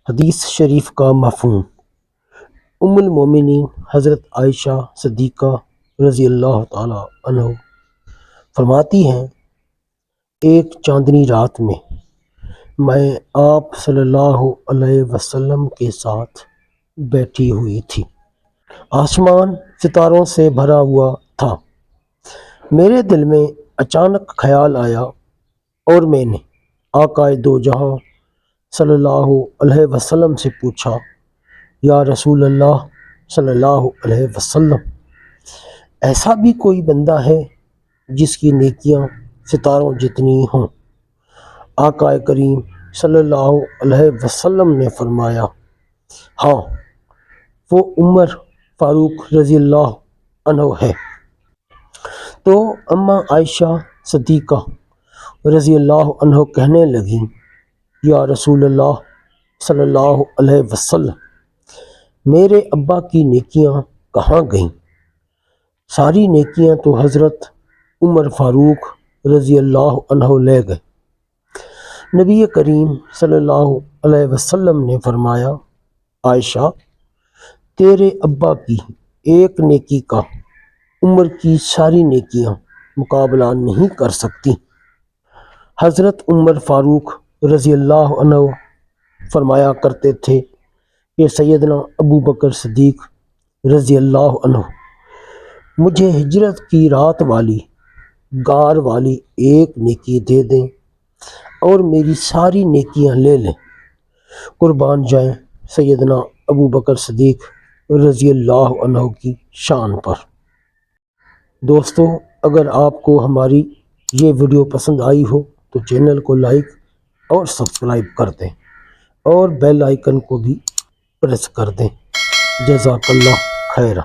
حدیث شریف کا مفہوم۔ ام المومنین حضرت عائشہ صدیقہ رضی اللہ تعالی عنہ فرماتی ہیں، ایک چاندنی رات میں آپ صلی اللہ علیہ وسلم کے ساتھ بیٹھی ہوئی تھی۔ آسمان ستاروں سے بھرا ہوا تھا۔ میرے دل میں اچانک خیال آیا اور میں نے آقا دو جہاں صلی اللہ علیہ وسلم سے پوچھا، یا رسول اللہ صلی اللہ علیہ وسلم، ایسا بھی کوئی بندہ ہے جس کی نیکیاں ستاروں جتنی ہوں؟ آقا کریم صلی اللہ علیہ وسلم نے فرمایا، ہاں، وہ عمر فاروق رضی اللہ عنہ ہے۔ تو اماں عائشہ صدیقہ رضی اللہ عنہ کہنے لگیں، یا رسول اللہ صلی اللہ علیہ وسلم، میرے ابا کی نیکیاں کہاں گئیں؟ ساری نیکیاں تو حضرت عمر فاروق رضی اللہ عنہ لے گئے۔ نبی کریم صلی اللہ علیہ وسلم نے فرمایا، عائشہ، تیرے ابا کی ایک نیکی کا عمر کی ساری نیکیاں مقابلہ نہیں کر سکتی۔ حضرت عمر فاروق رضی اللہ عنہ فرمایا کرتے تھے کہ سیدنا ابو بکر صدیق رضی اللہ عنہ مجھے ہجرت کی رات والی غار والی ایک نیکی دے دیں اور میری ساری نیکیاں لے لیں۔ قربان جائیں سیدنا ابو بکر صدیق رضی اللہ عنہ کی شان پر۔ دوستو، اگر آپ کو ہماری یہ ویڈیو پسند آئی ہو تو چینل کو لائک اور سبسکرائب کر دیں اور بیل آئیکن کو بھی پریس کر دیں۔ جزاک اللہ خیرہ۔